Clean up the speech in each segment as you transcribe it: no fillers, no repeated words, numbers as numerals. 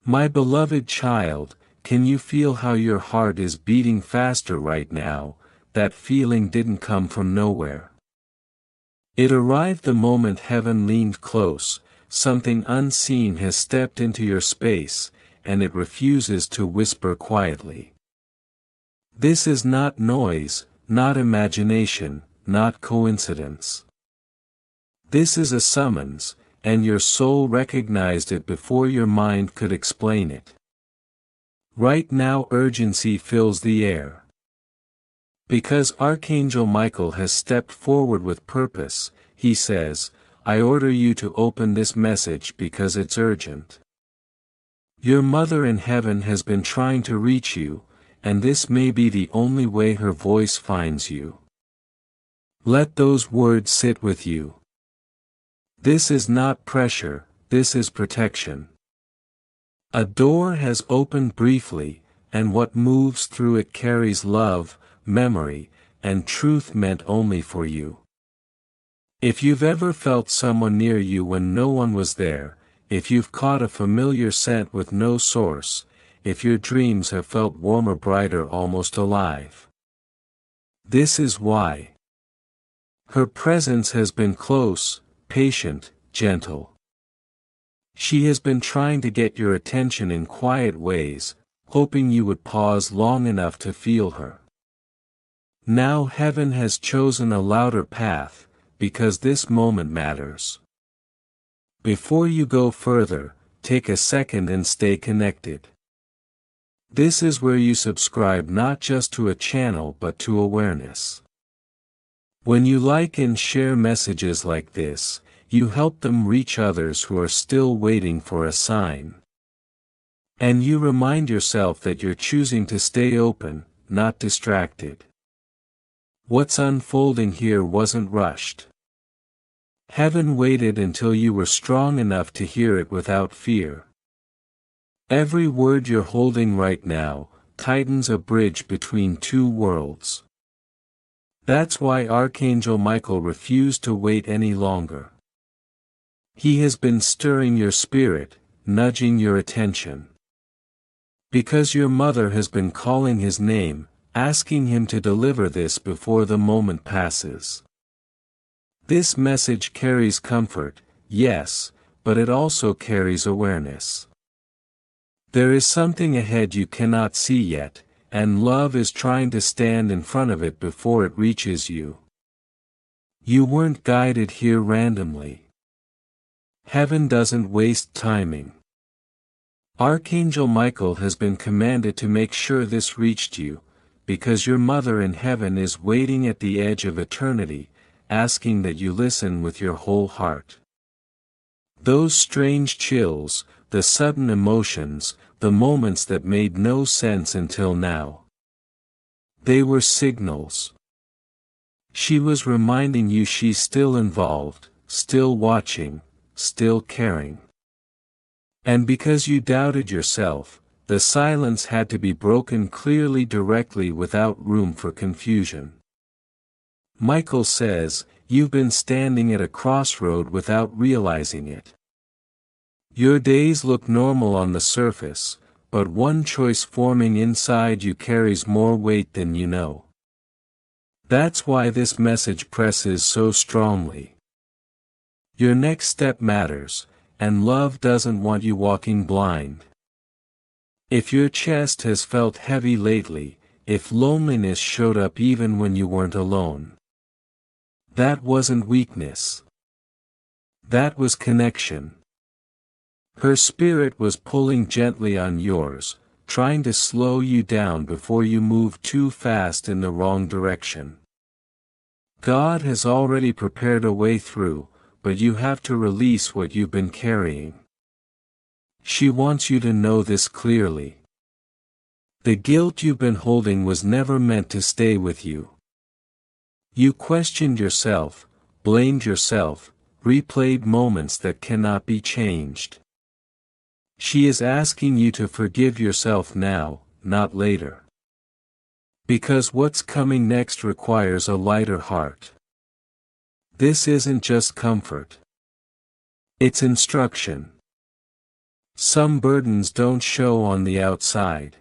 My beloved child, can you feel how your heart is beating faster right now? That feeling didn't come from nowhere. It arrived the moment heaven leaned close. Something unseen has stepped into your space, and it refuses to whisper quietly. This is not noise, not imagination, not coincidence. This is a summons, and your soul recognized it before your mind could explain it. Right now urgency fills the air. Because Archangel Michael has stepped forward with purpose, he says, I order you to open this message because it's urgent. Your mother in heaven has been trying to reach you, and this may be the only way her voice finds you. Let those words sit with you. This is not pressure, this is protection. A door has opened briefly, and what moves through it carries love, memory, and truth meant only for you. If you've ever felt someone near you when no one was there, if you've caught a familiar scent with no source, if your dreams have felt warmer, brighter, almost alive. This is why. Her presence has been close, patient, gentle. She has been trying to get your attention in quiet ways, hoping you would pause long enough to feel her. Now heaven has chosen a louder path, because this moment matters. Before you go further, take a second and stay connected. This is where you subscribe not just to a channel but to awareness. When you like and share messages like this, you help them reach others who are still waiting for a sign. And you remind yourself that you're choosing to stay open, not distracted. What's unfolding here wasn't rushed. Heaven waited until you were strong enough to hear it without fear. Every word you're holding right now tightens a bridge between two worlds. That's why Archangel Michael refused to wait any longer. He has been stirring your spirit, nudging your attention. Because your mother has been calling his name, asking him to deliver this before the moment passes. This message carries comfort, yes, but it also carries awareness. There is something ahead you cannot see yet, and love is trying to stand in front of it before it reaches you. You weren't guided here randomly. Heaven doesn't waste timing. Archangel Michael has been commanded to make sure this reached you, because your mother in heaven is waiting at the edge of eternity, asking that you listen with your whole heart. Those strange chills, the sudden emotions, the moments that made no sense until now. They were signals. She was reminding you she's still involved, still watching, still caring. And because you doubted yourself, the silence had to be broken clearly, directly, without room for confusion. Michael says, you've been standing at a crossroad without realizing it. Your days look normal on the surface, but one choice forming inside you carries more weight than you know. That's why this message presses so strongly. Your next step matters, and love doesn't want you walking blind. If your chest has felt heavy lately, if loneliness showed up even when you weren't alone, that wasn't weakness. That was connection. Her spirit was pulling gently on yours, trying to slow you down before you moved too fast in the wrong direction. God has already prepared a way through, but you have to release what you've been carrying. She wants you to know this clearly. The guilt you've been holding was never meant to stay with you. You questioned yourself, blamed yourself, replayed moments that cannot be changed. She is asking you to forgive yourself now, not later. Because what's coming next requires a lighter heart. This isn't just comfort. It's instruction. Some burdens don't show on the outside.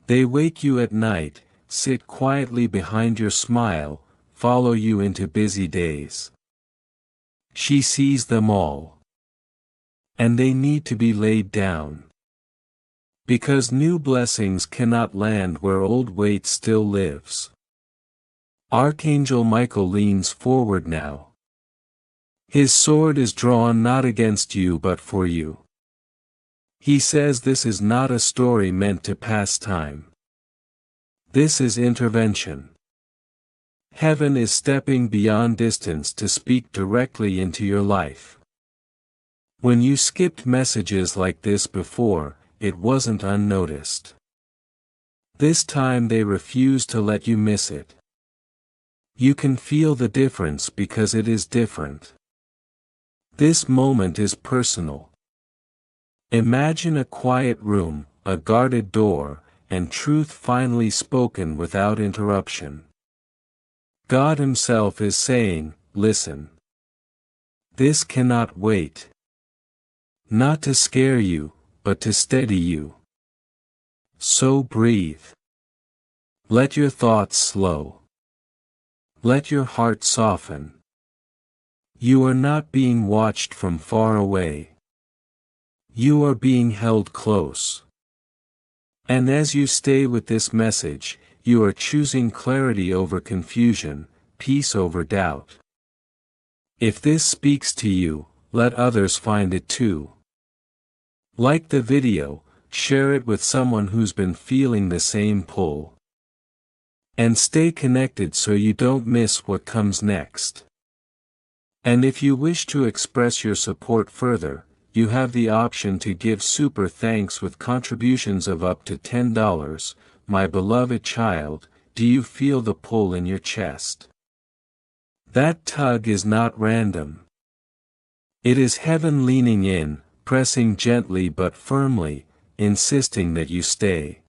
They wake you at night, sit quietly behind your smile, follow you into busy days. She sees them all. And they need to be laid down. Because new blessings cannot land where old weight still lives. Archangel Michael leans forward now. His sword is drawn not against you but for you. He says this is not a story meant to pass time. This is intervention. Heaven is stepping beyond distance to speak directly into your life. When you skipped messages like this before, it wasn't unnoticed. This time they refuse to let you miss it. You can feel the difference because it is different. This moment is personal. Imagine a quiet room, a guarded door, and truth finally spoken without interruption. God Himself is saying, listen. This cannot wait. Not to scare you, but to steady you. So breathe. Let your thoughts slow. Let your heart soften. You are not being watched from far away. You are being held close. And as you stay with this message, you are choosing clarity over confusion, peace over doubt. If this speaks to you, let others find it too. Like the video, share it with someone who's been feeling the same pull. And stay connected so you don't miss what comes next. And if you wish to express your support further, you have the option to give super thanks with contributions of up to $10. My beloved child, do you feel the pull in your chest? That tug is not random. It is heaven leaning in, pressing gently but firmly, insisting that you stay.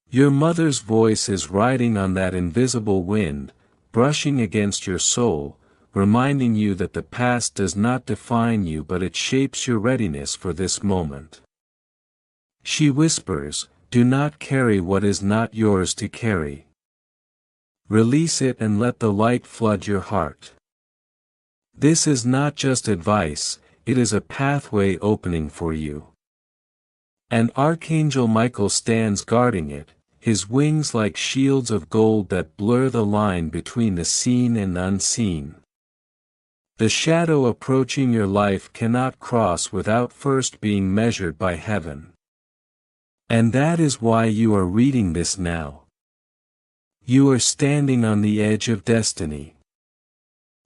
Your mother's voice is riding on that invisible wind, brushing against your soul, reminding you that the past does not define you but it shapes your readiness for this moment. She whispers, do not carry what is not yours to carry. Release it and let the light flood your heart. This is not just advice, it is a pathway opening for you. And Archangel Michael stands guarding it, his wings like shields of gold that blur the line between the seen and unseen. The shadow approaching your life cannot cross without first being measured by heaven. And that is why you are reading this now. You are standing on the edge of destiny.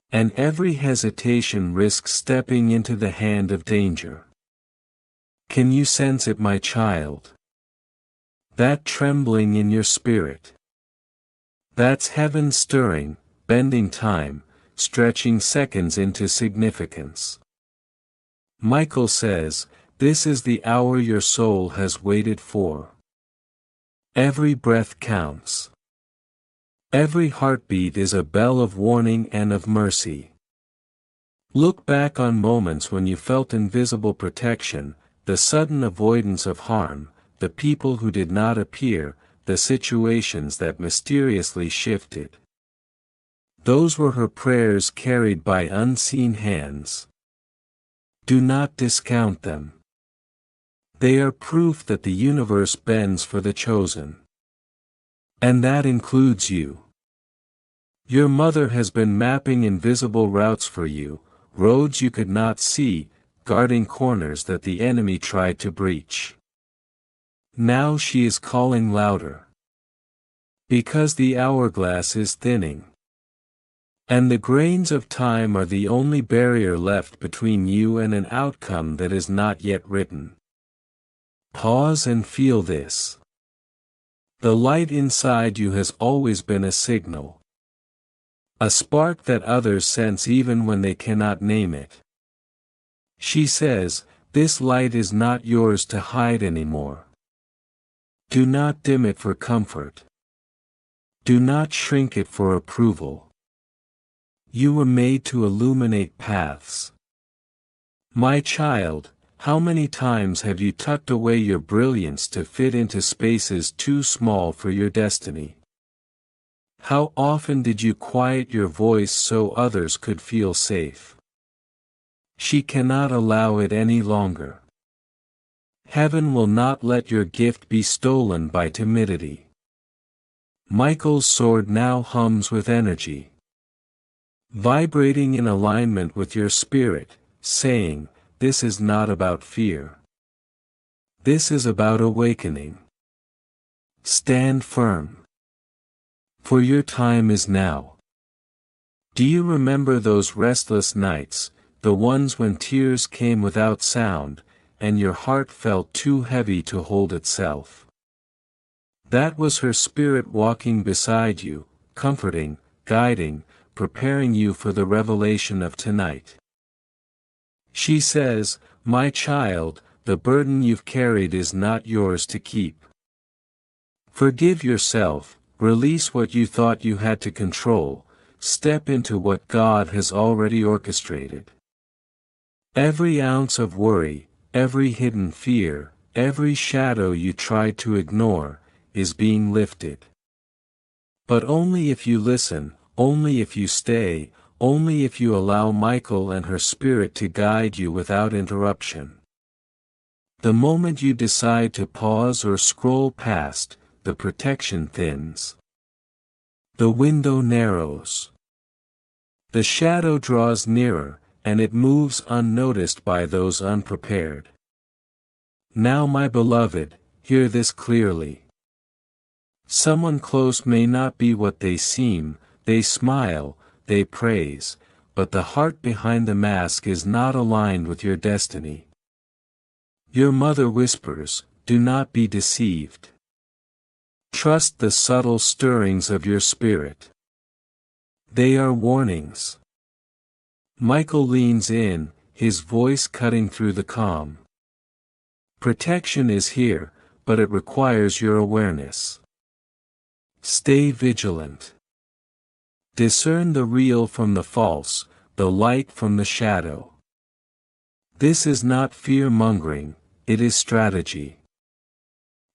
And every hesitation risks stepping into the hand of danger. Can you sense it, my child? That trembling in your spirit. That's heaven stirring, bending time, stretching seconds into significance. Michael says, this is the hour your soul has waited for. Every breath counts. Every heartbeat is a bell of warning and of mercy. Look back on moments when you felt invisible protection, the sudden avoidance of harm, the people who did not appear, the situations that mysteriously shifted. Those were her prayers carried by unseen hands. Do not discount them. They are proof that the universe bends for the chosen. And that includes you. Your mother has been mapping invisible routes for you, roads you could not see, guarding corners that the enemy tried to breach. Now she is calling louder. Because the hourglass is thinning. And the grains of time are the only barrier left between you and an outcome that is not yet written. Pause and feel this. The light inside you has always been a signal. A spark that others sense even when they cannot name it. She says, this light is not yours to hide anymore. Do not dim it for comfort. Do not shrink it for approval. You were made to illuminate paths. My child, how many times have you tucked away your brilliance to fit into spaces too small for your destiny? How often did you quiet your voice so others could feel safe? She cannot allow it any longer. Heaven will not let your gift be stolen by timidity. Michael's sword now hums with energy, vibrating in alignment with your spirit, saying, "This is not about fear. This is about awakening. Stand firm. For your time is now." Do you remember those restless nights, the ones when tears came without sound, and your heart felt too heavy to hold itself? That was her spirit walking beside you, comforting, guiding, preparing you for the revelation of tonight. She says, "My child, the burden you've carried is not yours to keep. Forgive yourself, release what you thought you had to control, step into what God has already orchestrated." Every ounce of worry, every hidden fear, every shadow you tried to ignore, is being lifted. But only if you listen, only if you stay, only if you allow Michael and her spirit to guide you without interruption. The moment you decide to pause or scroll past, the protection thins. The window narrows. The shadow draws nearer, and it moves unnoticed by those unprepared. Now, my beloved, hear this clearly. Someone close may not be what they seem, they smile, they praise, but the heart behind the mask is not aligned with your destiny. Your mother whispers, "Do not be deceived. Trust the subtle stirrings of your spirit. They are warnings." Michael leans in, his voice cutting through the calm. Protection is here, but it requires your awareness. Stay vigilant. Discern the real from the false, the light from the shadow. This is not fear-mongering, it is strategy.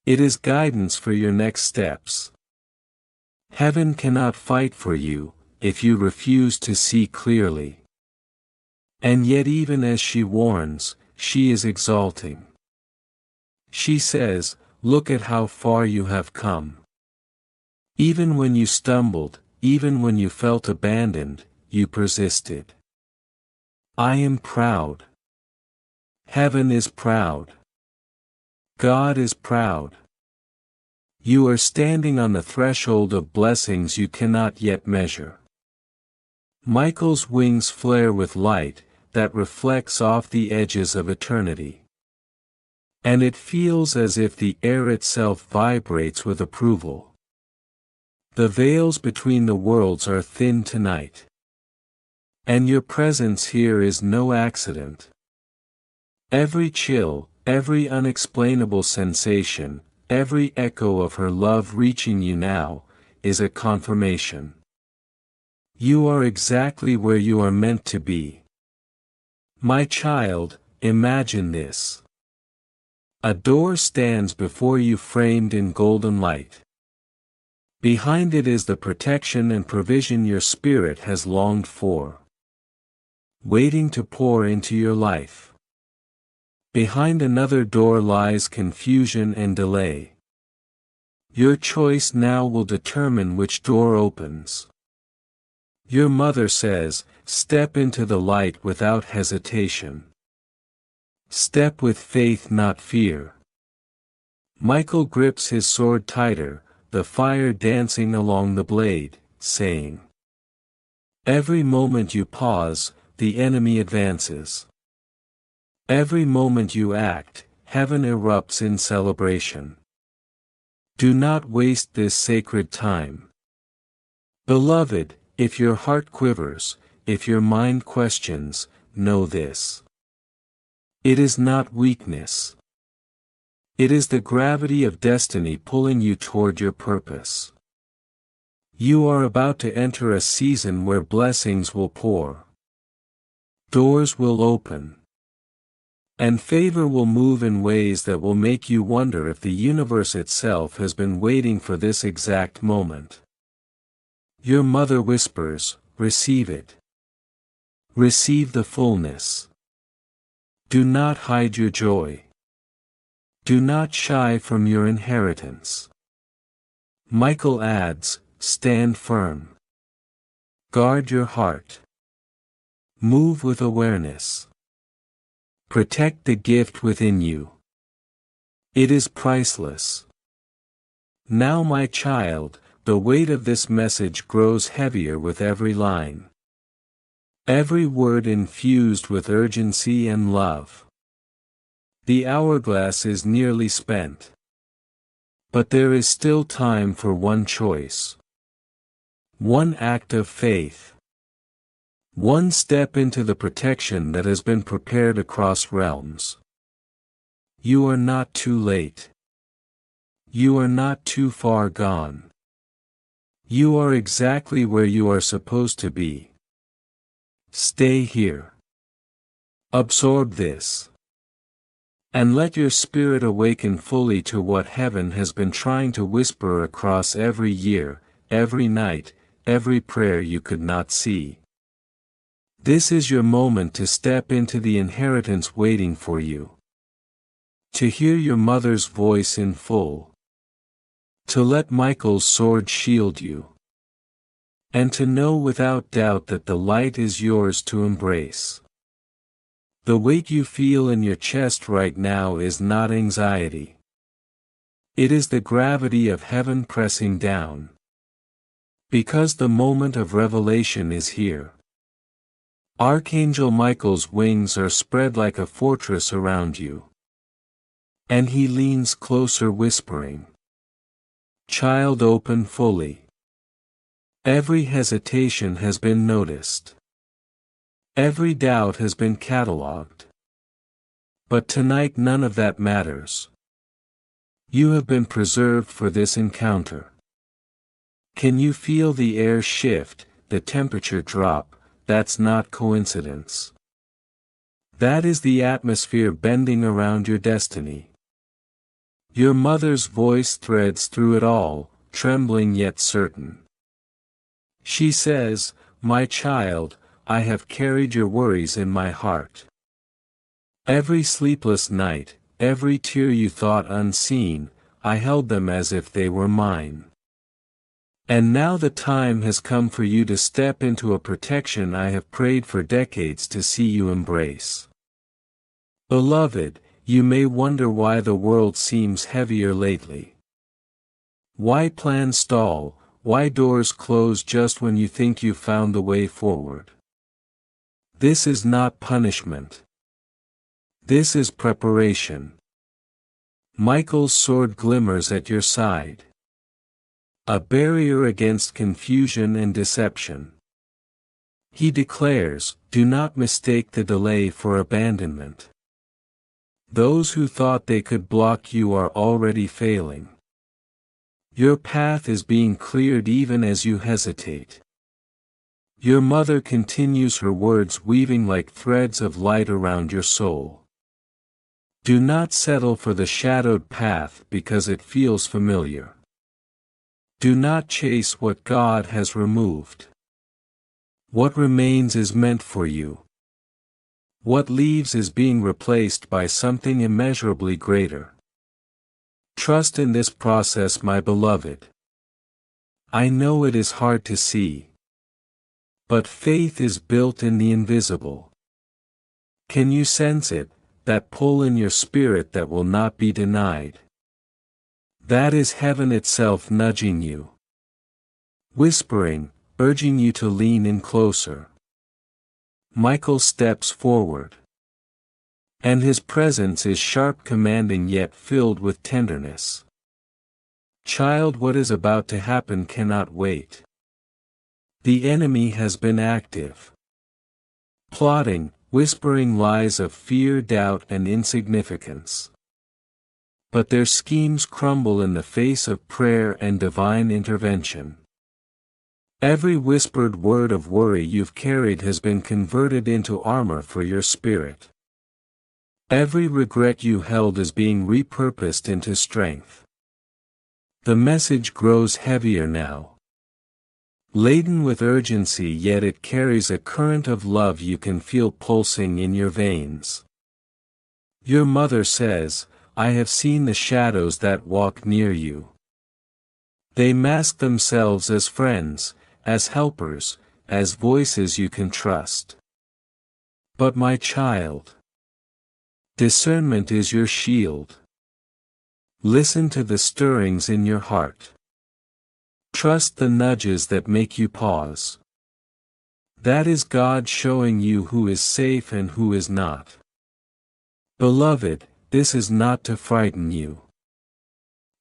It is guidance for your next steps. Heaven cannot fight for you, if you refuse to see clearly. And yet, even as she warns, she is exalting. She says, "Look at how far you have come. Even when you stumbled, even when you felt abandoned, you persisted. I am proud. Heaven is proud. God is proud. You are standing on the threshold of blessings you cannot yet measure." Michael's wings flare with light that reflects off the edges of eternity. And it feels as if the air itself vibrates with approval. The veils between the worlds are thin tonight. And your presence here is no accident. Every chill, every unexplainable sensation, every echo of her love reaching you now, is a confirmation. You are exactly where you are meant to be. My child, imagine this. A door stands before you framed in golden light. Behind it is the protection and provision your spirit has longed for, waiting to pour into your life. Behind another door lies confusion and delay. Your choice now will determine which door opens. Your mother says, "Step into the light without hesitation. Step with faith, not fear." Michael grips his sword tighter, the fire dancing along the blade, saying, "Every moment you pause, the enemy advances. Every moment you act, heaven erupts in celebration. Do not waste this sacred time. Beloved, if your heart quivers, if your mind questions, know this. It is not weakness. It is the gravity of destiny pulling you toward your purpose. You are about to enter a season where blessings will pour. Doors will open. And favor will move in ways that will make you wonder if the universe itself has been waiting for this exact moment. Your mother whispers, receive it. Receive the fullness. Do not hide your joy. Do not shy from your inheritance. Michael adds, stand firm. Guard your heart. Move with awareness. Protect the gift within you. It is priceless. Now, my child, the weight of this message grows heavier with every line. Every word infused with urgency and love. The hourglass is nearly spent. But there is still time for one choice. One act of faith. One step into the protection that has been prepared across realms. You are not too late. You are not too far gone. You are exactly where you are supposed to be. Stay here. Absorb this. And let your spirit awaken fully to what heaven has been trying to whisper across every year, every night, every prayer you could not see. This is your moment to step into the inheritance waiting for you. To hear your mother's voice in full. To let Michael's sword shield you. And to know without doubt that the light is yours to embrace. The weight you feel in your chest right now is not anxiety. It is the gravity of heaven pressing down. Because the moment of revelation is here. Archangel Michael's wings are spread like a fortress around you. And he leans closer whispering. Child, open fully. Every hesitation has been noticed. Every doubt has been catalogued. But tonight none of that matters. You have been preserved for this encounter. Can you feel the air shift, the temperature drop? That's not coincidence. That is the atmosphere bending around your destiny. Your mother's voice threads through it all, trembling yet certain. She says, my child, I have carried your worries in my heart. Every sleepless night, every tear you thought unseen, I held them as if they were mine. And now the time has come for you to step into a protection I have prayed for decades to see you embrace. Beloved, you may wonder why the world seems heavier lately. Why plans stall, why doors close just when you think you've found the way forward. This is not punishment. This is preparation. Michael's sword glimmers at your side. A barrier against confusion and deception. He declares, do not mistake the delay for abandonment. Those who thought they could block you are already failing. Your path is being cleared even as you hesitate. Your mother continues her words weaving like threads of light around your soul. Do not settle for the shadowed path because it feels familiar. Do not chase what God has removed. What remains is meant for you. What leaves is being replaced by something immeasurably greater. Trust in this process, my beloved. I know it is hard to see. But faith is built in the invisible. Can you sense it, that pull in your spirit that will not be denied? That is heaven itself nudging you. Whispering, urging you to lean in closer. Michael steps forward. And his presence is sharp, commanding yet filled with tenderness. Child, what is about to happen cannot wait. The enemy has been active. Plotting, whispering lies of fear, doubt, and insignificance. But their schemes crumble in the face of prayer and divine intervention. Every whispered word of worry you've carried has been converted into armor for your spirit. Every regret you held is being repurposed into strength. The message grows heavier now. Laden with urgency, yet it carries a current of love you can feel pulsing in your veins. Your mother says, "I have seen the shadows that walk near you. They mask themselves as friends, as helpers, as voices you can trust. But my child, discernment is your shield. Listen to the stirrings in your heart. Trust the nudges that make you pause. That is God showing you who is safe and who is not. Beloved, this is not to frighten you.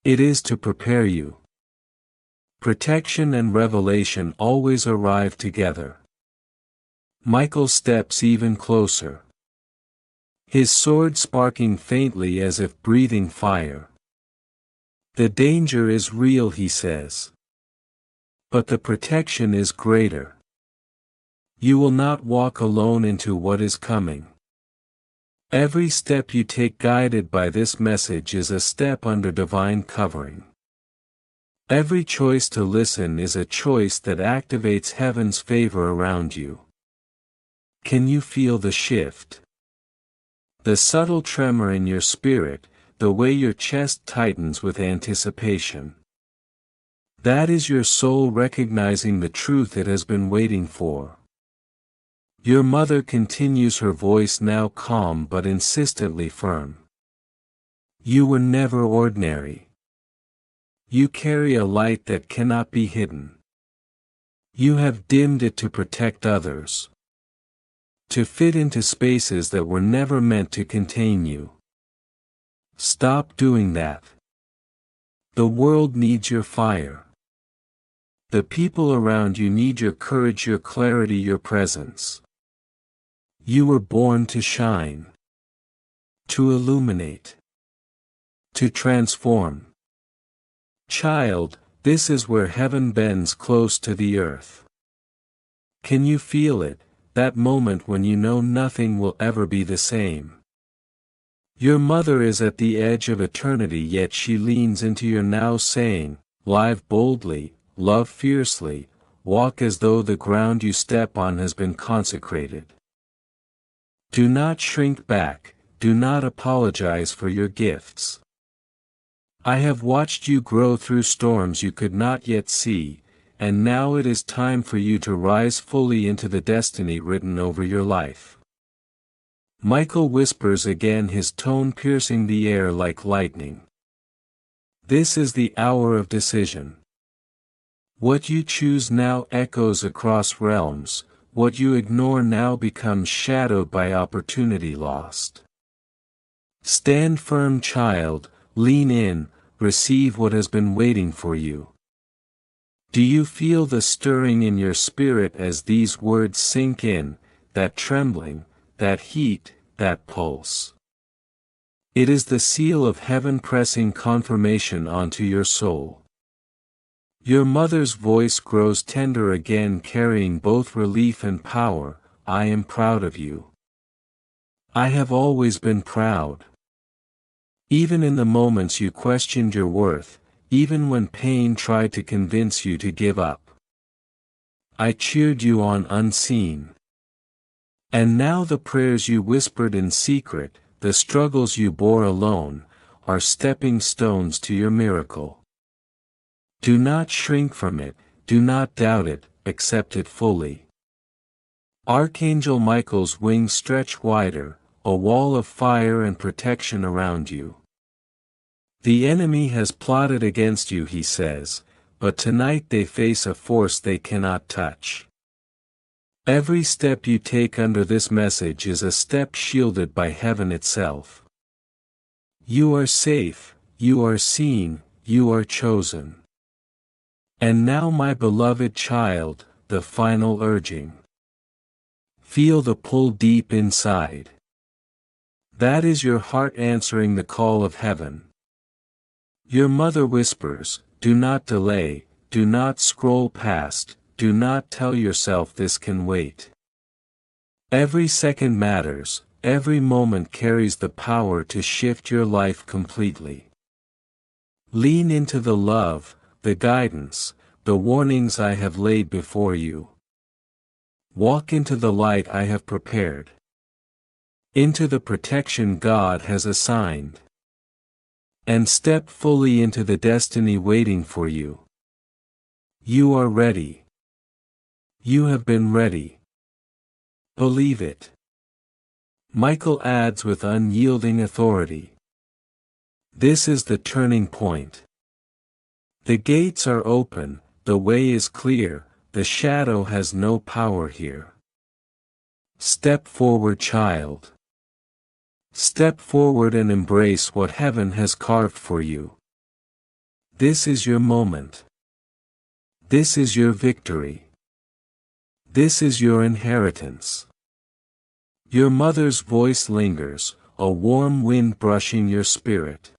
It is to prepare you. Protection and revelation always arrive together." Michael steps even closer. His sword sparking faintly as if breathing fire. "The danger is real," he says. "But the protection is greater. You will not walk alone into what is coming. Every step you take guided by this message is a step under divine covering. Every choice to listen is a choice that activates heaven's favor around you." Can you feel the shift? The subtle tremor in your spirit, the way your chest tightens with anticipation. That is your soul recognizing the truth it has been waiting for. Your mother continues, her voice now calm but insistently firm. You were never ordinary. You carry a light that cannot be hidden. You have dimmed it to protect others, to fit into spaces that were never meant to contain you. Stop doing that. The world needs your fire. The people around you need your courage, your clarity, your presence. You were born to shine, to illuminate, to transform. Child, this is where heaven bends close to the earth. Can you feel it, that moment when you know nothing will ever be the same? Your mother is at the edge of eternity, yet she leans into your now, saying, "Live boldly, love fiercely, walk as though the ground you step on has been consecrated. Do not shrink back, do not apologize for your gifts. I have watched you grow through storms you could not yet see, and now it is time for you to rise fully into the destiny written over your life." Michael whispers again, his tone piercing the air like lightning. This is the hour of decision. What you choose now echoes across realms, what you ignore now becomes shadowed by opportunity lost. Stand firm, child, lean in, receive what has been waiting for you. Do you feel the stirring in your spirit as these words sink in, that trembling, that heat, that pulse? It is the seal of heaven pressing confirmation onto your soul. Your mother's voice grows tender again, carrying both relief and power. I am proud of you. I have always been proud. Even in the moments you questioned your worth, even when pain tried to convince you to give up, I cheered you on unseen. And now the prayers you whispered in secret, the struggles you bore alone, are stepping stones to your miracle. Do not shrink from it, do not doubt it, accept it fully. Archangel Michael's wings stretch wider, a wall of fire and protection around you. The enemy has plotted against you, he says, but tonight they face a force they cannot touch. Every step you take under this message is a step shielded by heaven itself. You are safe, you are seen, you are chosen. And now, my beloved child, the final urging. Feel the pull deep inside. That is your heart answering the call of heaven. Your mother whispers, do not delay, do not scroll past, do not tell yourself this can wait. Every second matters, every moment carries the power to shift your life completely. Lean into the love, the guidance, the warnings I have laid before you. Walk into the light I have prepared. Into the protection God has assigned. And step fully into the destiny waiting for you. You are ready. You have been ready. Believe it. Michael adds with unyielding authority. This is the turning point. The gates are open, the way is clear, the shadow has no power here. Step forward, child. Step forward and embrace what heaven has carved for you. This is your moment. This is your victory. This is your inheritance. Your mother's voice lingers, a warm wind brushing your spirit.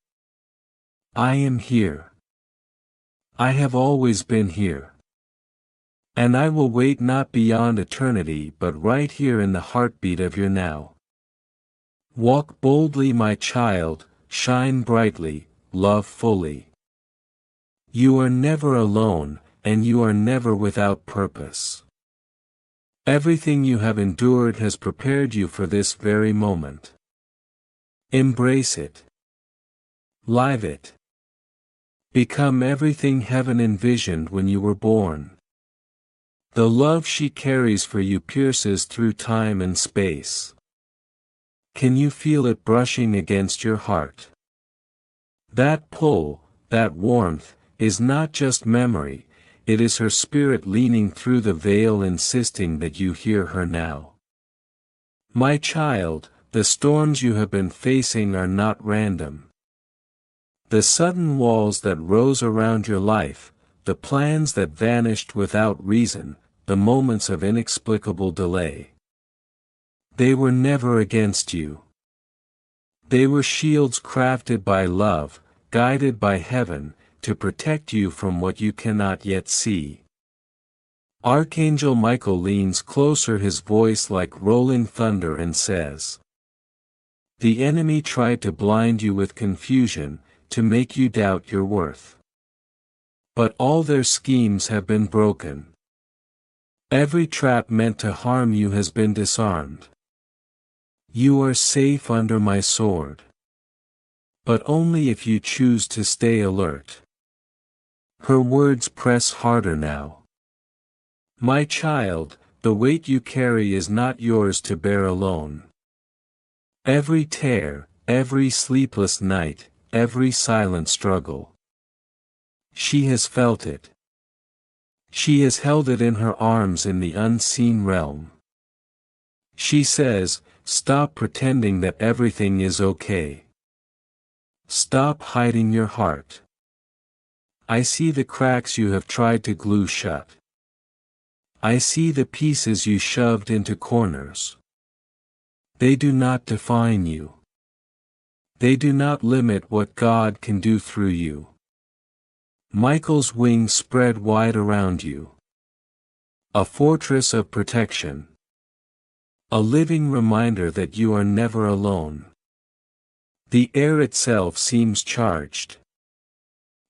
I am here. I have always been here. And I will wait not beyond eternity but right here in the heartbeat of your now. Walk boldly, my child, shine brightly, love fully. You are never alone, and you are never without purpose. Everything you have endured has prepared you for this very moment. Embrace it. Live it. Become everything heaven envisioned when you were born. The love she carries for you pierces through time and space. Can you feel it brushing against your heart? That pull, that warmth, is not just memory, it is her spirit leaning through the veil insisting that you hear her now. My child, the storms you have been facing are not random. The sudden walls that rose around your life, the plans that vanished without reason, the moments of inexplicable delay. They were never against you. They were shields crafted by love, guided by heaven, to protect you from what you cannot yet see. Archangel Michael leans closer, his voice like rolling thunder, and says, the enemy tried to blind you with confusion, to make you doubt your worth. But all their schemes have been broken. Every trap meant to harm you has been disarmed. You are safe under my sword. But only if you choose to stay alert. Her words press harder now. My child, the weight you carry is not yours to bear alone. Every tear, every sleepless night, every silent struggle. She has felt it. She has held it in her arms in the unseen realm. She says, stop pretending that everything is okay. Stop hiding your heart. I see the cracks you have tried to glue shut. I see the pieces you shoved into corners. They do not define you. They do not limit what God can do through you. Michael's wings spread wide around you. A fortress of protection. A living reminder that you are never alone. The air itself seems charged.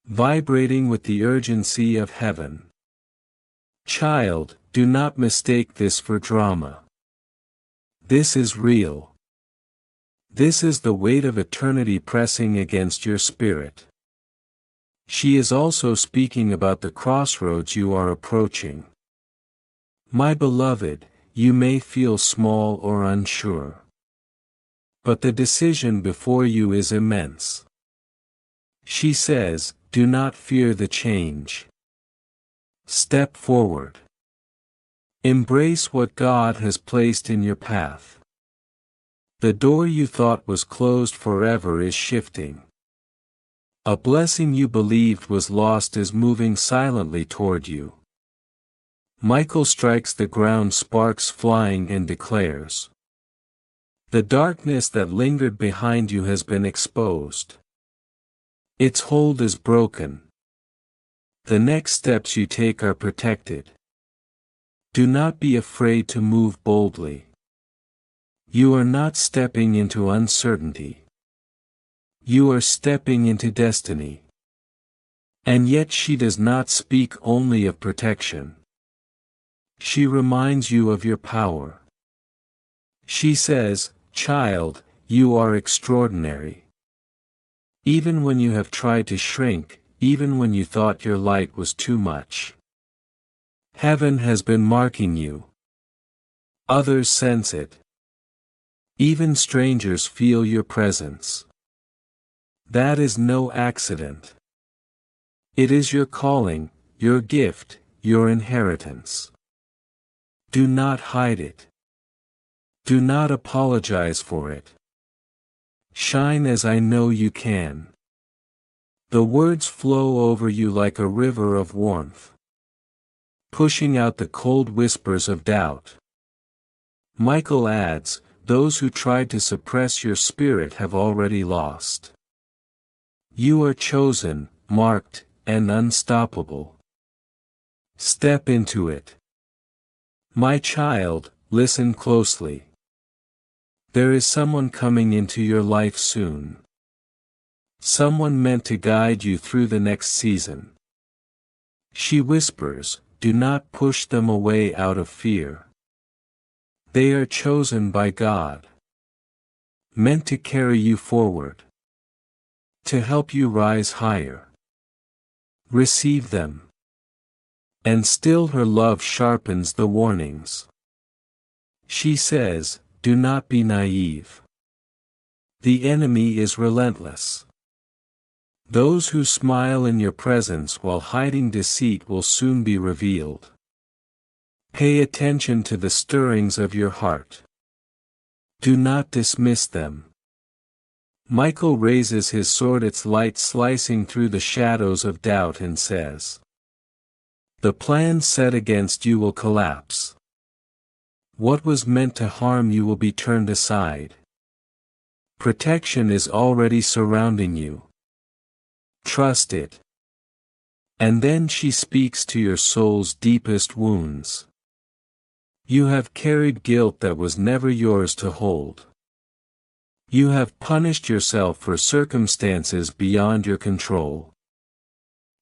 Vibrating with the urgency of heaven. Child, do not mistake this for drama. This is real. This is the weight of eternity pressing against your spirit. She is also speaking about the crossroads you are approaching. My beloved, you may feel small or unsure. But the decision before you is immense. She says, do not fear the change. Step forward. Embrace what God has placed in your path. The door you thought was closed forever is shifting. A blessing you believed was lost is moving silently toward you. Michael strikes the ground, sparks flying, and declares, the darkness that lingered behind you has been exposed. Its hold is broken. The next steps you take are protected. Do not be afraid to move boldly. You are not stepping into uncertainty. You are stepping into destiny. And yet she does not speak only of protection. She reminds you of your power. She says, "Child, you are extraordinary. Even when you have tried to shrink, even when you thought your light was too much. Heaven has been marking you. Others sense it. Even strangers feel your presence. That is no accident. It is your calling, your gift, your inheritance. Do not hide it. Do not apologize for it. Shine as I know you can." The words flow over you like a river of warmth, pushing out the cold whispers of doubt. Michael adds, "Those who tried to suppress your spirit have already lost. You are chosen, marked, and unstoppable. Step into it. My child, listen closely. There is someone coming into your life soon. Someone meant to guide you through the next season." She whispers, "Do not push them away out of fear. They are chosen by God. Meant to carry you forward. To help you rise higher. Receive them." And still her love sharpens the warnings. She says, "Do not be naive. The enemy is relentless. Those who smile in your presence while hiding deceit will soon be revealed. Pay attention to the stirrings of your heart. Do not dismiss them." Michael raises his sword, its light slicing through the shadows of doubt, and says, "The plan set against you will collapse. What was meant to harm you will be turned aside. Protection is already surrounding you. Trust it." And then she speaks to your soul's deepest wounds. You have carried guilt that was never yours to hold. You have punished yourself for circumstances beyond your control.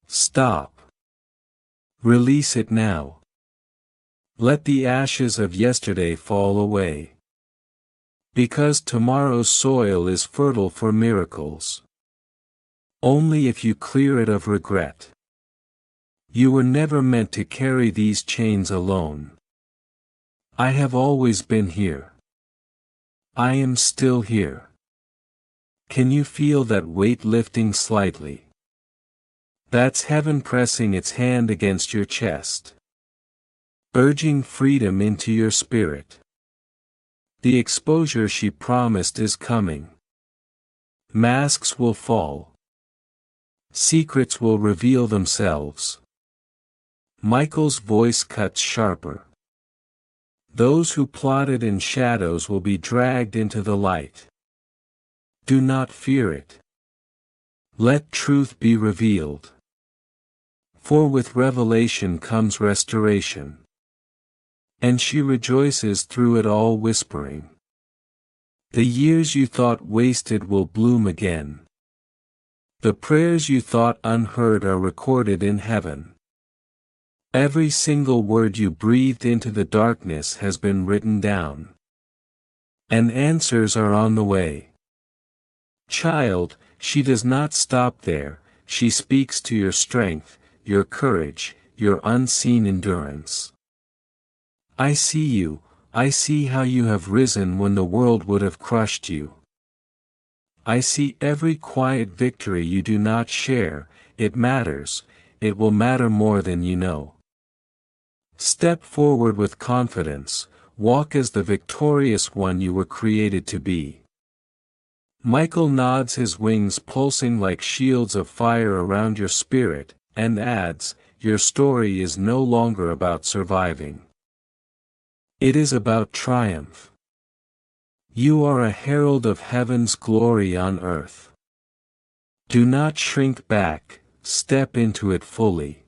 Stop. Release it now. Let the ashes of yesterday fall away. Because tomorrow's soil is fertile for miracles. Only if you clear it of regret. You were never meant to carry these chains alone. I have always been here. I am still here. Can you feel that weight lifting slightly? That's heaven pressing its hand against your chest, urging freedom into your spirit. The exposure she promised is coming. Masks will fall. Secrets will reveal themselves. Michael's voice cuts sharper. Those who plotted in shadows will be dragged into the light. Do not fear it. Let truth be revealed. For with revelation comes restoration. And she rejoices through it all, whispering, "The years you thought wasted will bloom again. The prayers you thought unheard are recorded in heaven. Every single word you breathed into the darkness has been written down. And answers are on the way." Child, she does not stop there. She speaks to your strength, your courage, your unseen endurance. I see you, I see how you have risen when the world would have crushed you. I see every quiet victory you do not share. It matters, it will matter more than you know. Step forward with confidence, walk as the victorious one you were created to be. Michael nods, his wings pulsing like shields of fire around your spirit, and adds, "Your story is no longer about surviving. It is about triumph. You are a herald of heaven's glory on earth. Do not shrink back, step into it fully."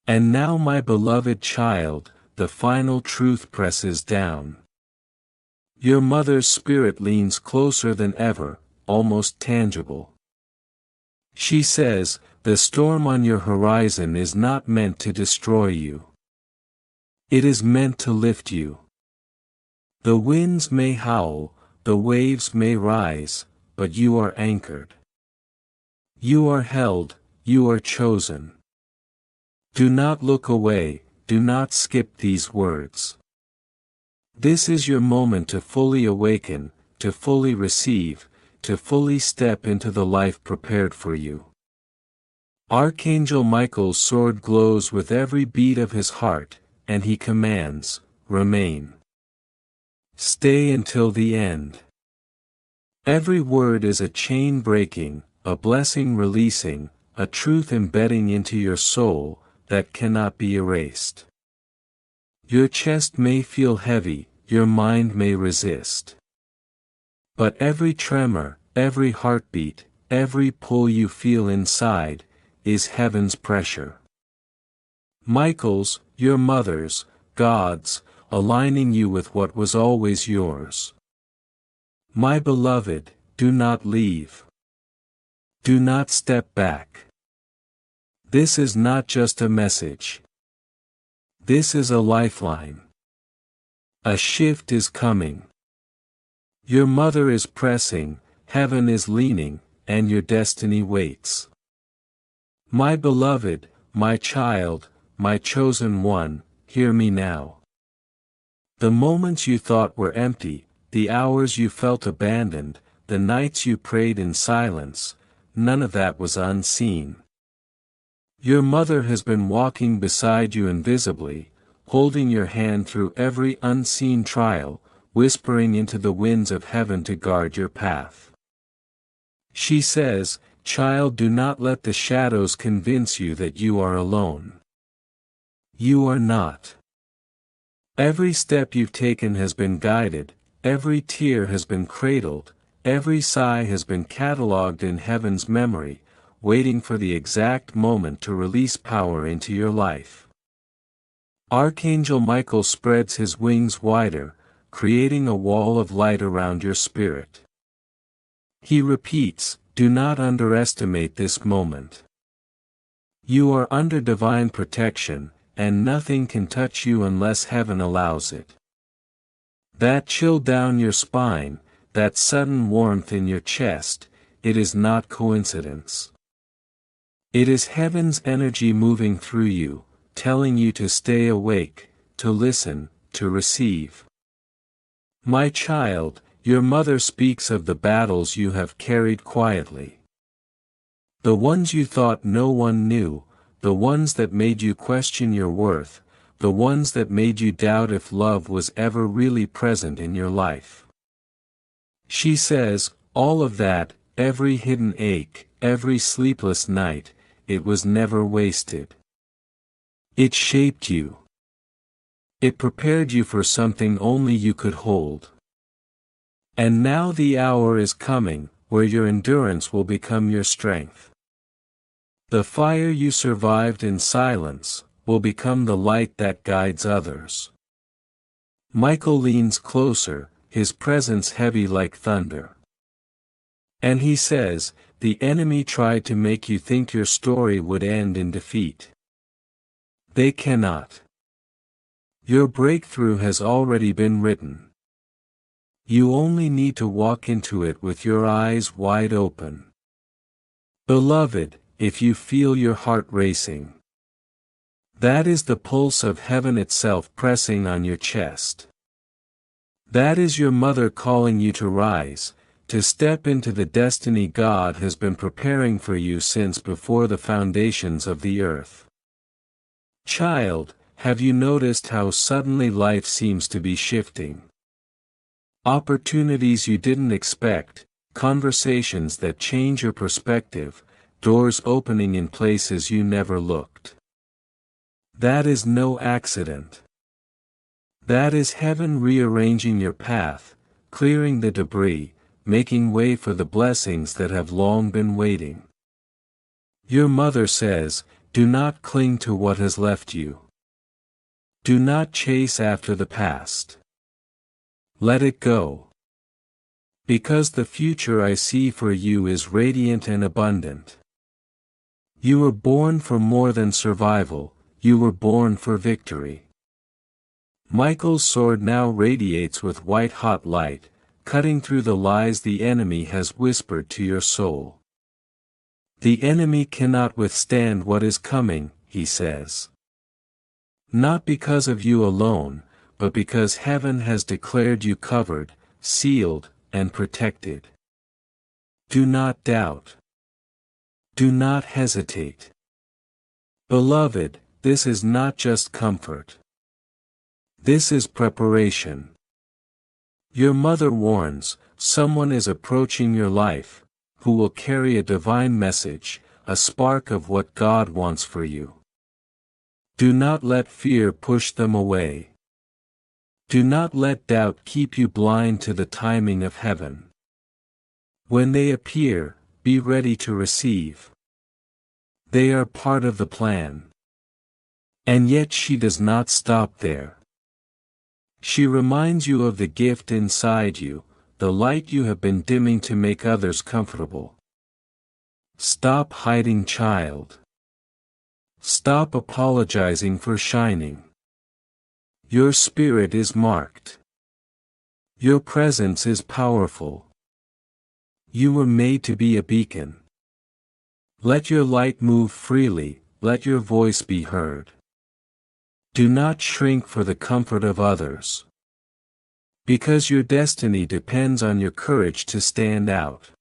And now, my beloved child, the final truth presses down. Your mother's spirit leans closer than ever, almost tangible. She says, the storm on your horizon is not meant to destroy you. It is meant to lift you. The winds may howl, the waves may rise, but you are anchored. You are held, you are chosen. Do not look away, do not skip these words. This is your moment to fully awaken, to fully receive, to fully step into the life prepared for you. Archangel Michael's sword glows with every beat of his heart, and he commands, remain. Stay until the end. Every word is a chain breaking, a blessing releasing, a truth embedding into your soul, that cannot be erased. Your chest may feel heavy, your mind may resist. But every tremor, every heartbeat, every pull you feel inside, is heaven's pressure. Michael's, your mother's, God's, aligning you with what was always yours. My beloved, do not leave. Do not step back. This is not just a message. This is a lifeline. A shift is coming. Your mother is pressing, heaven is leaning, and your destiny waits. My beloved, my child, my chosen one, hear me now. The moments you thought were empty, the hours you felt abandoned, the nights you prayed in silence, none of that was unseen. Your mother has been walking beside you invisibly, holding your hand through every unseen trial, whispering into the winds of heaven to guard your path. She says, child, do not let the shadows convince you that you are alone. You are not. Every step you've taken has been guided, every tear has been cradled, every sigh has been catalogued in heaven's memory, waiting for the exact moment to release power into your life. Archangel Michael spreads his wings wider, creating a wall of light around your spirit. He repeats, do not underestimate this moment. You are under divine protection, and nothing can touch you unless heaven allows it. That chill down your spine, that sudden warmth in your chest, it is not coincidence. It is heaven's energy moving through you, telling you to stay awake, to listen, to receive. My child, your mother speaks of the battles you have carried quietly. The ones you thought no one knew, the ones that made you question your worth, the ones that made you doubt if love was ever really present in your life. She says, all of that, every hidden ache, every sleepless night, it was never wasted. It shaped you. It prepared you for something only you could hold. And now the hour is coming, where your endurance will become your strength. The fire you survived in silence, will become the light that guides others. Michael leans closer, his presence heavy like thunder. And he says, the enemy tried to make you think your story would end in defeat. They cannot. Your breakthrough has already been written. You only need to walk into it with your eyes wide open. Beloved, if you feel your heart racing, that is the pulse of heaven itself pressing on your chest. That is your mother calling you to rise, to step into the destiny God has been preparing for you since before the foundations of the earth. Child, have you noticed how suddenly life seems to be shifting? Opportunities you didn't expect, conversations that change your perspective, doors opening in places you never looked. That is no accident. That is heaven rearranging your path, clearing the debris, making way for the blessings that have long been waiting. Your mother says, do not cling to what has left you. Do not chase after the past. Let it go. Because the future I see for you is radiant and abundant. You were born for more than survival, you were born for victory. Michael's sword now radiates with white-hot light, cutting through the lies the enemy has whispered to your soul. The enemy cannot withstand what is coming, he says. Not because of you alone, but because heaven has declared you covered, sealed, and protected. Do not doubt. Do not hesitate. Beloved, this is not just comfort. This is preparation. Your mother warns, someone is approaching your life, who will carry a divine message, a spark of what God wants for you. Do not let fear push them away. Do not let doubt keep you blind to the timing of heaven. When they appear, be ready to receive. They are part of the plan. And yet she does not stop there. She reminds you of the gift inside you, the light you have been dimming to make others comfortable. Stop hiding, child. Stop apologizing for shining. Your spirit is marked. Your presence is powerful. You were made to be a beacon. Let your light move freely, let your voice be heard. Do not shrink for the comfort of others. Because your destiny depends on your courage to stand out.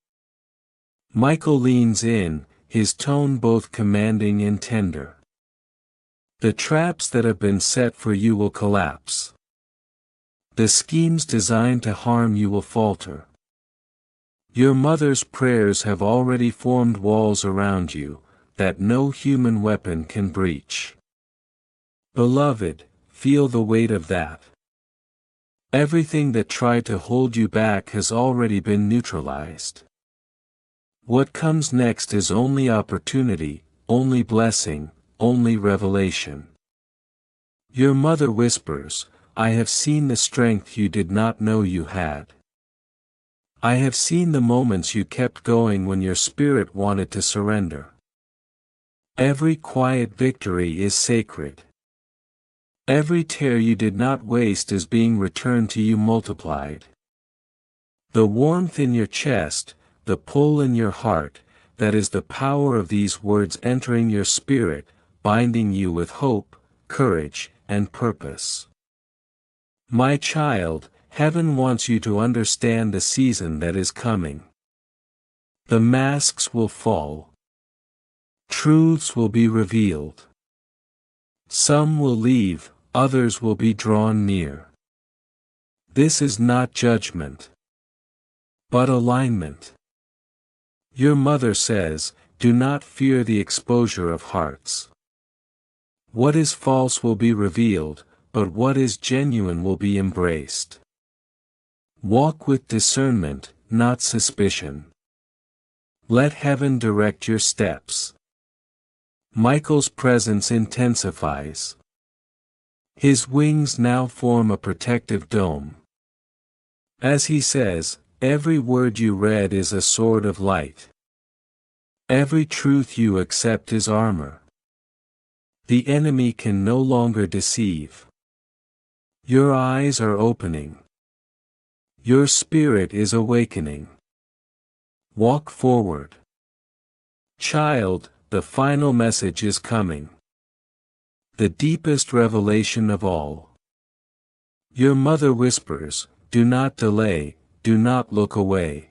Michael leans in, his tone both commanding and tender. The traps that have been set for you will collapse. The schemes designed to harm you will falter. Your mother's prayers have already formed walls around you, that no human weapon can breach. Beloved, feel the weight of that. Everything that tried to hold you back has already been neutralized. What comes next is only opportunity, only blessing, only revelation. Your mother whispers, I have seen the strength you did not know you had. I have seen the moments you kept going when your spirit wanted to surrender. Every quiet victory is sacred. Every tear you did not waste is being returned to you multiplied. The warmth in your chest, the pull in your heart, that is the power of these words entering your spirit, binding you with hope, courage, and purpose. My child, heaven wants you to understand the season that is coming. The masks will fall. Truths will be revealed. Some will leave, others will be drawn near. This is not judgment, but alignment. Your mother says, do not fear the exposure of hearts. What is false will be revealed, but what is genuine will be embraced. Walk with discernment, not suspicion. Let heaven direct your steps. Michael's presence intensifies. His wings now form a protective dome. As he says, every word you read is a sword of light. Every truth you accept is armor. The enemy can no longer deceive. Your eyes are opening. Your spirit is awakening. Walk forward. Child, the final message is coming. The deepest revelation of all. Your mother whispers, do not delay, do not look away.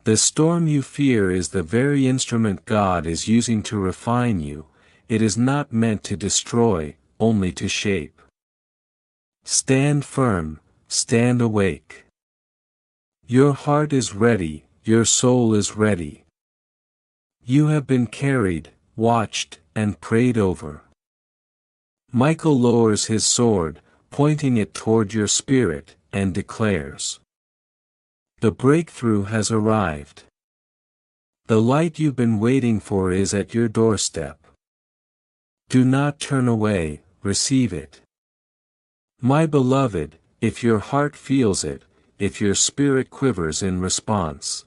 The storm you fear is the very instrument God is using to refine you. It is not meant to destroy, only to shape. Stand firm, stand awake. Your heart is ready, your soul is ready. You have been carried, watched, and prayed over. Michael lowers his sword, pointing it toward your spirit, and declares, the breakthrough has arrived. The light you've been waiting for is at your doorstep. Do not turn away, receive it. My beloved, if your heart feels it, if your spirit quivers in response.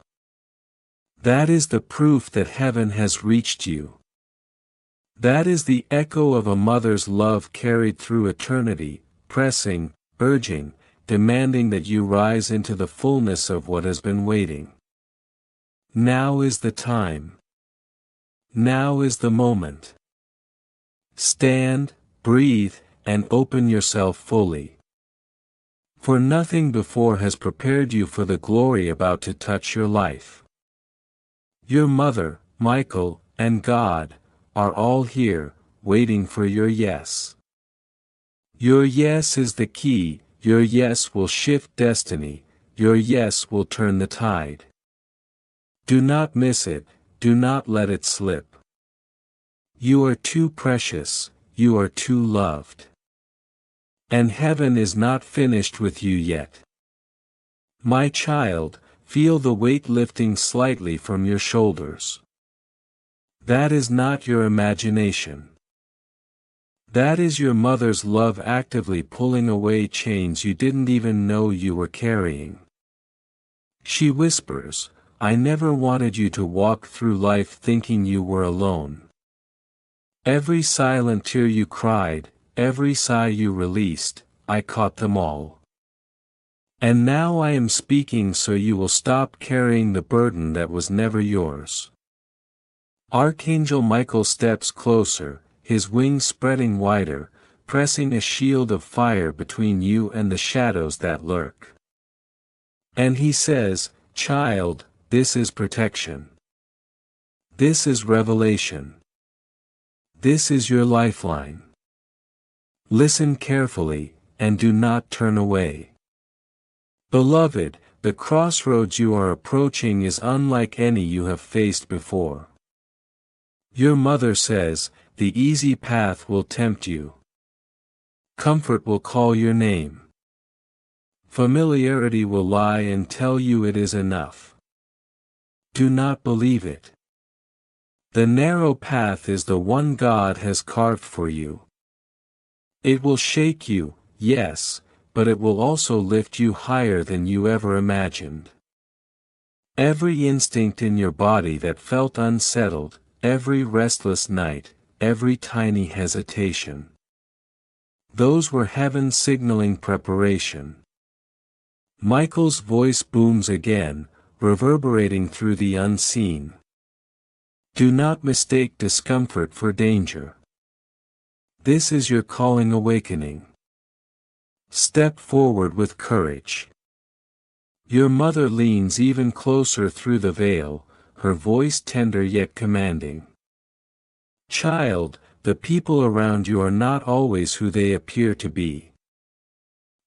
That is the proof that heaven has reached you. That is the echo of a mother's love carried through eternity, pressing, urging, demanding that you rise into the fullness of what has been waiting. Now is the time. Now is the moment. Stand, breathe, and open yourself fully. For nothing before has prepared you for the glory about to touch your life. Your mother, Michael, and God, are all here, waiting for your yes. Your yes is the key, your yes will shift destiny, your yes will turn the tide. Do not miss it, do not let it slip. You are too precious, you are too loved. And heaven is not finished with you yet. My child, feel the weight lifting slightly from your shoulders. That is not your imagination. That is your mother's love actively pulling away chains you didn't even know you were carrying. She whispers, I never wanted you to walk through life thinking you were alone. Every silent tear you cried, every sigh you released, I caught them all. And now I am speaking so you will stop carrying the burden that was never yours. Archangel Michael steps closer, his wings spreading wider, pressing a shield of fire between you and the shadows that lurk. And he says, Child, this is protection. This is revelation. This is your lifeline. Listen carefully, and do not turn away. Beloved, the crossroads you are approaching is unlike any you have faced before. Your mother says, the easy path will tempt you. Comfort will call your name. Familiarity will lie and tell you it is enough. Do not believe it. The narrow path is the one God has carved for you. It will shake you, yes, but it will also lift you higher than you ever imagined. Every instinct in your body that felt unsettled, every restless night, every tiny hesitation. Those were heaven signaling preparation. Michael's voice booms again, reverberating through the unseen. Do not mistake discomfort for danger. This is your calling awakening. Step forward with courage. Your mother leans even closer through the veil, her voice tender yet commanding. Child, the people around you are not always who they appear to be.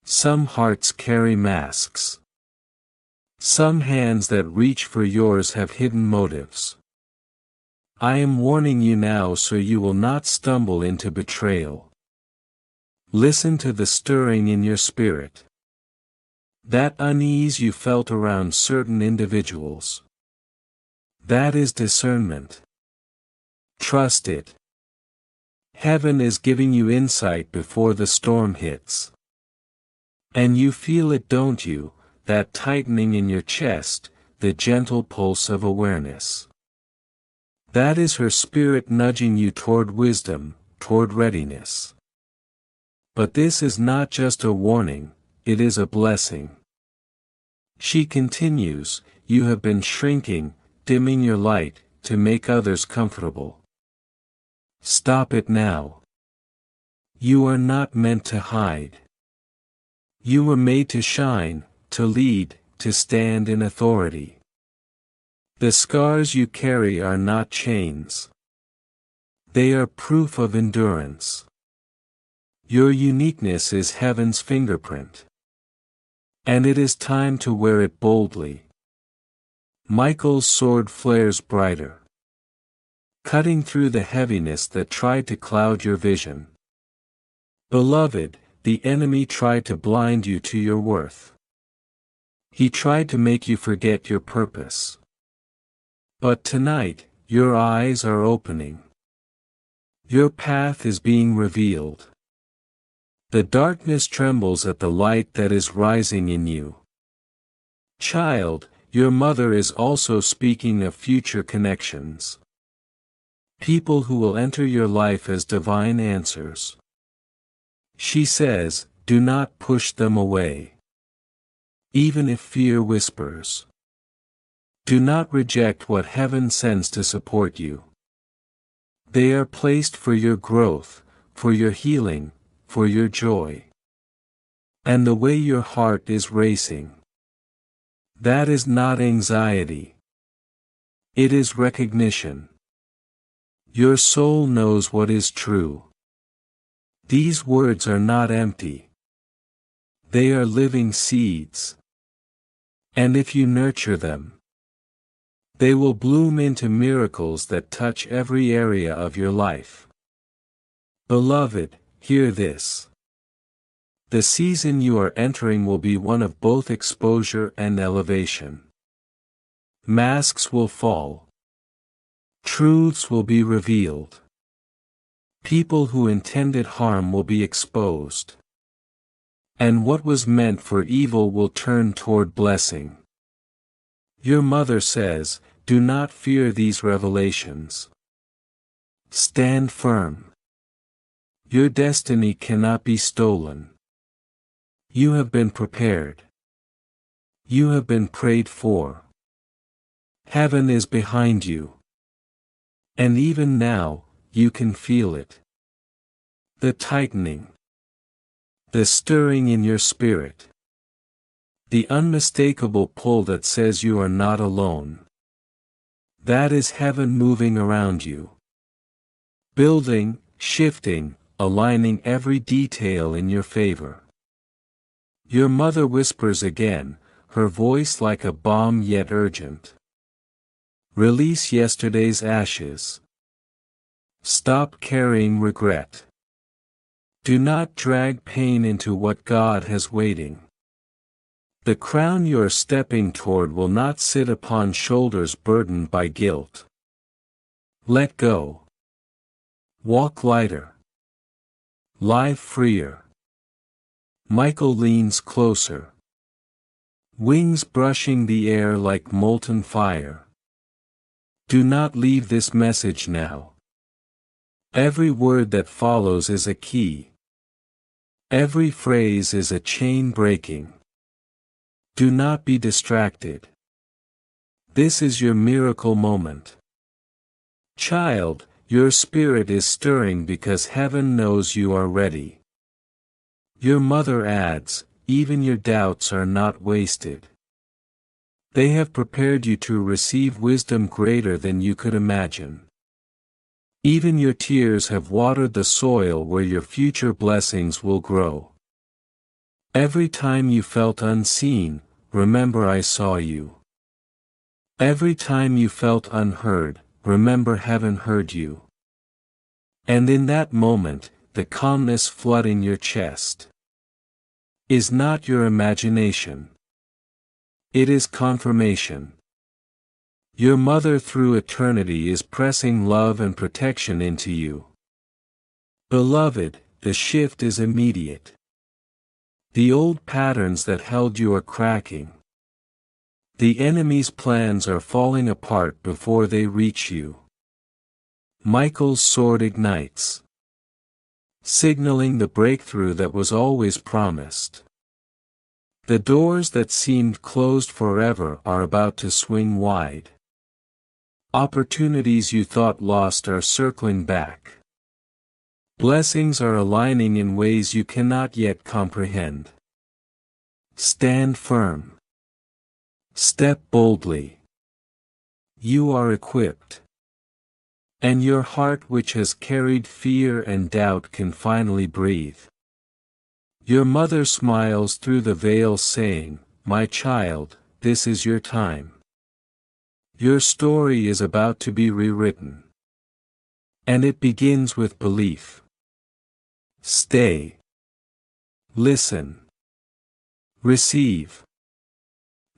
Some hearts carry masks. Some hands that reach for yours have hidden motives. I am warning you now so you will not stumble into betrayal. Listen to the stirring in your spirit. That unease you felt around certain individuals. That is discernment. Trust it. Heaven is giving you insight before the storm hits. And you feel it, don't you, that tightening in your chest, the gentle pulse of awareness. That is her spirit nudging you toward wisdom, toward readiness. But this is not just a warning, it is a blessing. She continues, you have been shrinking, dimming your light, to make others comfortable. Stop it now. You are not meant to hide. You were made to shine, to lead, to stand in authority. The scars you carry are not chains. They are proof of endurance. Your uniqueness is heaven's fingerprint. And it is time to wear it boldly. Michael's sword flares brighter, cutting through the heaviness that tried to cloud your vision. Beloved, the enemy tried to blind you to your worth. He tried to make you forget your purpose. But tonight, your eyes are opening. Your path is being revealed. The darkness trembles at the light that is rising in you. Child, your mother is also speaking of future connections. People who will enter your life as divine answers. She says, do not push them away. Even if fear whispers. Do not reject what heaven sends to support you. They are placed for your growth, for your healing, for your joy. And the way your heart is racing. That is not anxiety. It is recognition. Your soul knows what is true. These words are not empty. They are living seeds. And if you nurture them, they will bloom into miracles that touch every area of your life. Beloved, hear this. The season you are entering will be one of both exposure and elevation. Masks will fall. Truths will be revealed. People who intended harm will be exposed. And what was meant for evil will turn toward blessing. Your mother says, do not fear these revelations. Stand firm. Your destiny cannot be stolen. You have been prepared. You have been prayed for. Heaven is behind you. And even now, you can feel it. The tightening. The stirring in your spirit. The unmistakable pull that says you are not alone. That is heaven moving around you. Building, shifting, aligning every detail in your favor. Your mother whispers again, her voice like a bomb yet urgent. Release yesterday's ashes. Stop carrying regret. Do not drag pain into what God has waiting. The crown you are stepping toward will not sit upon shoulders burdened by guilt. Let go. Walk lighter. Live freer. Michael leans closer. Wings brushing the air like molten fire. Do not leave this message now. Every word that follows is a key. Every phrase is a chain breaking. Do not be distracted. This is your miracle moment. Child, your spirit is stirring because heaven knows you are ready. Your mother adds, even your doubts are not wasted. They have prepared you to receive wisdom greater than you could imagine. Even your tears have watered the soil where your future blessings will grow. Every time you felt unseen, remember I saw you. Every time you felt unheard, remember heaven heard you. And in that moment, the calmness flooding your chest is not your imagination. It is confirmation. Your mother through eternity is pressing love and protection into you. Beloved, the shift is immediate. The old patterns that held you are cracking. The enemy's plans are falling apart before they reach you. Michael's sword ignites, signaling the breakthrough that was always promised. The doors that seemed closed forever are about to swing wide. Opportunities you thought lost are circling back. Blessings are aligning in ways you cannot yet comprehend. Stand firm. Step boldly. You are equipped. And your heart which has carried fear and doubt can finally breathe. Your mother smiles through the veil saying, my child, this is your time. Your story is about to be rewritten. And it begins with belief. Stay. Listen. Receive.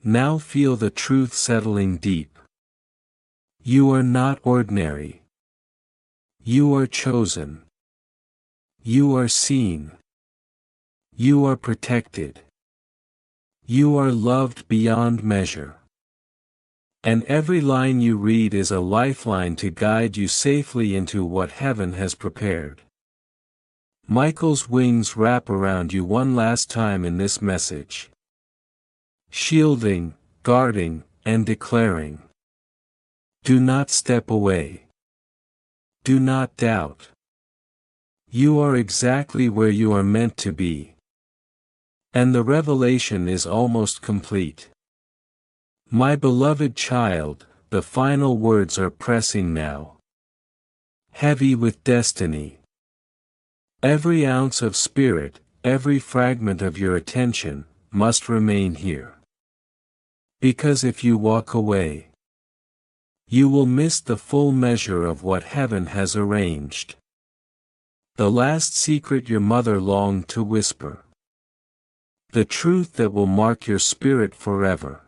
Now feel the truth settling deep. You are not ordinary. You are chosen. You are seen. You are protected. You are loved beyond measure. And every line you read is a lifeline to guide you safely into what heaven has prepared. Michael's wings wrap around you one last time in this message. Shielding, guarding, and declaring. Do not step away. Do not doubt. You are exactly where you are meant to be. And the revelation is almost complete. My beloved child, the final words are pressing now. Heavy with destiny. Every ounce of spirit, every fragment of your attention, must remain here. Because if you walk away, you will miss the full measure of what heaven has arranged. The last secret your mother longed to whisper. The truth that will mark your spirit forever.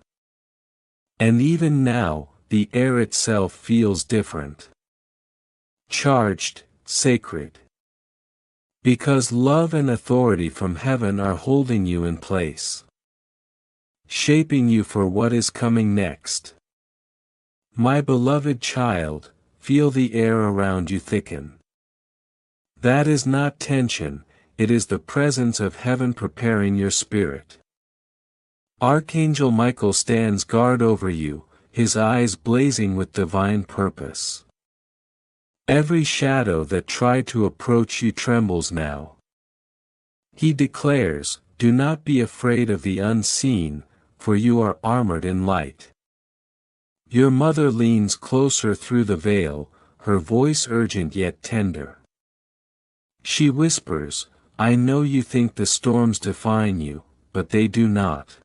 And even now, the air itself feels different. Charged, sacred. Because love and authority from heaven are holding you in place. Shaping you for what is coming next. My beloved child, feel the air around you thicken. That is not tension, it is the presence of heaven preparing your spirit. Archangel Michael stands guard over you, his eyes blazing with divine purpose. Every shadow that tried to approach you trembles now. He declares, do not be afraid of the unseen, for you are armored in light. Your mother leans closer through the veil, her voice urgent yet tender. She whispers, I know you think the storms define you, but they do not.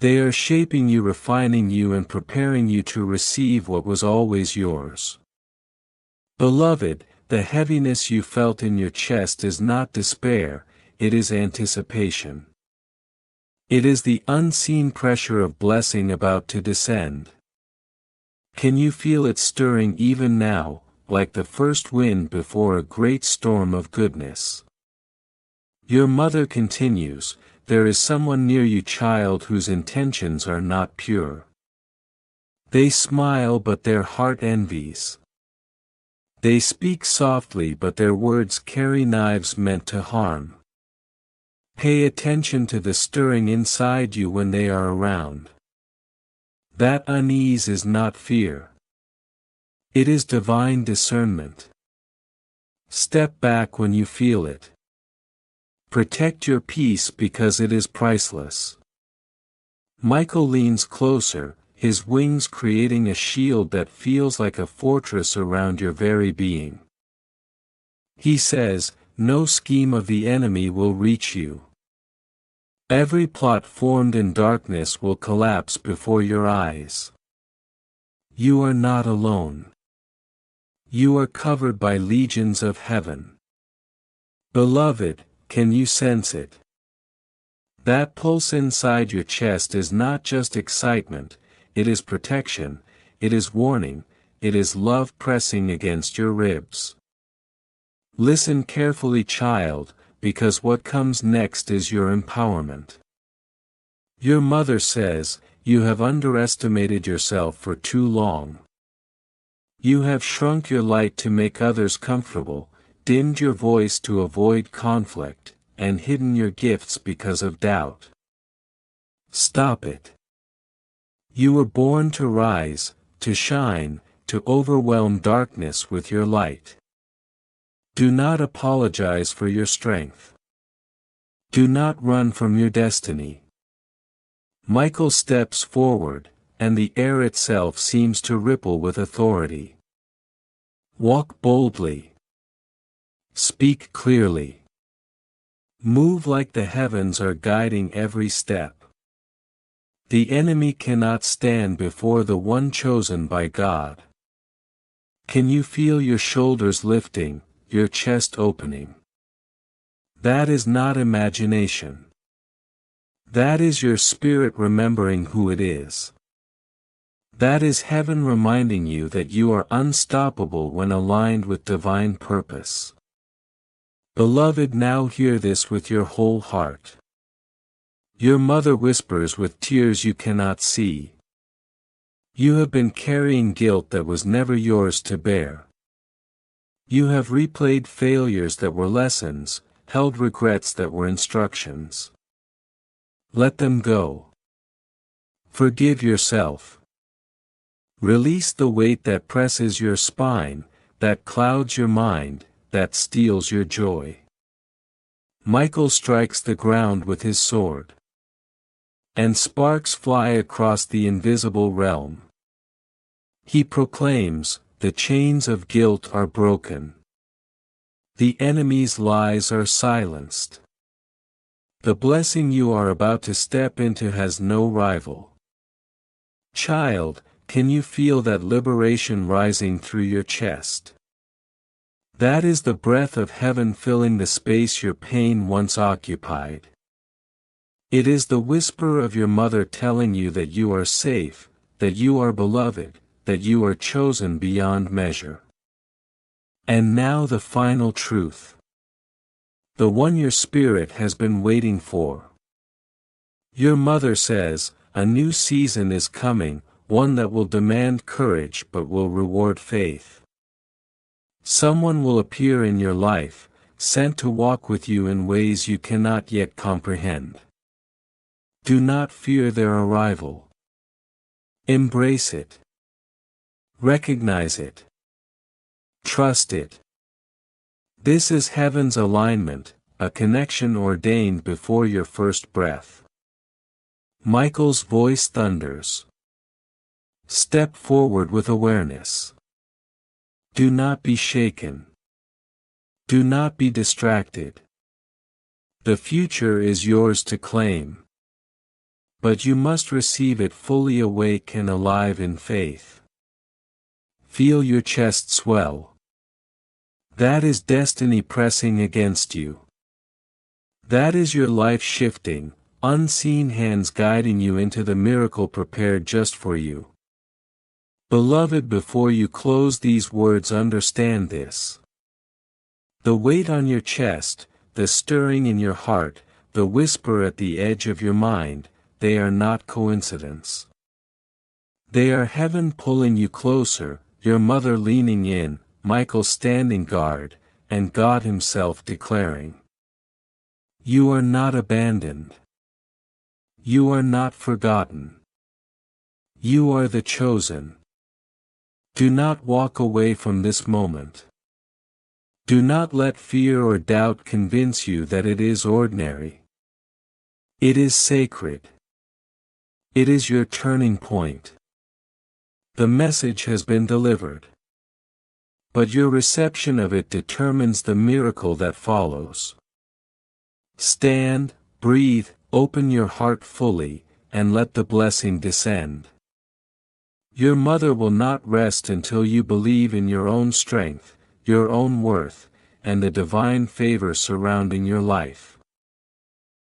They are shaping you, refining you, and preparing you to receive what was always yours. Beloved, the heaviness you felt in your chest is not despair, it is anticipation. It is the unseen pressure of blessing about to descend. Can you feel it stirring even now, like the first wind before a great storm of goodness? Your mother continues, there is someone near you, child, whose intentions are not pure. They smile but their heart envies. They speak softly but their words carry knives meant to harm. Pay attention to the stirring inside you when they are around. That unease is not fear. It is divine discernment. Step back when you feel it. Protect your peace because it is priceless. Michael leans closer, his wings creating a shield that feels like a fortress around your very being. He says, no scheme of the enemy will reach you. Every plot formed in darkness will collapse before your eyes. You are not alone. You are covered by legions of heaven. Beloved, can you sense it? That pulse inside your chest is not just excitement, it is protection, it is warning, it is love pressing against your ribs. Listen carefully, child, because what comes next is your empowerment. Your mother says, you have underestimated yourself for too long. You have shrunk your light to make others comfortable, dimmed your voice to avoid conflict, and hidden your gifts because of doubt. Stop it. You were born to rise, to shine, to overwhelm darkness with your light. Do not apologize for your strength. Do not run from your destiny. Michael steps forward, and the air itself seems to ripple with authority. Walk boldly. Speak clearly. Move like the heavens are guiding every step. The enemy cannot stand before the one chosen by God. Can you feel your shoulders lifting, your chest opening? That is not imagination. That is your spirit remembering who it is. That is heaven reminding you that you are unstoppable when aligned with divine purpose. Beloved, now hear this with your whole heart. Your mother whispers with tears you cannot see. You have been carrying guilt that was never yours to bear. You have replayed failures that were lessons, held regrets that were instructions. Let them go. Forgive yourself. Release the weight that presses your spine, that clouds your mind, that steals your joy. Michael strikes the ground with his sword. And sparks fly across the invisible realm. He proclaims, the chains of guilt are broken. The enemy's lies are silenced. The blessing you are about to step into has no rival. Child, can you feel that liberation rising through your chest? That is the breath of heaven filling the space your pain once occupied. It is the whisper of your mother telling you that you are safe, that you are beloved, that you are chosen beyond measure. And now the final truth. The one your spirit has been waiting for. Your mother says, a new season is coming, one that will demand courage but will reward faith. Someone will appear in your life, sent to walk with you in ways you cannot yet comprehend. Do not fear their arrival. Embrace it. Recognize it. Trust it. This is heaven's alignment, a connection ordained before your first breath. Michael's voice thunders. Step forward with awareness. Do not be shaken. Do not be distracted. The future is yours to claim. But you must receive it fully awake and alive in faith. Feel your chest swell. That is destiny pressing against you. That is your life shifting, unseen hands guiding you into the miracle prepared just for you. Beloved, before you close these words, understand this. The weight on your chest, the stirring in your heart, the whisper at the edge of your mind, they are not coincidence. They are heaven pulling you closer, your mother leaning in, Michael standing guard, and God Himself declaring. You are not abandoned. You are not forgotten. You are the chosen. Do not walk away from this moment. Do not let fear or doubt convince you that it is ordinary. It is sacred. It is your turning point. The message has been delivered. But your reception of it determines the miracle that follows. Stand, breathe, open your heart fully, and let the blessing descend. Your mother will not rest until you believe in your own strength, your own worth, and the divine favor surrounding your life.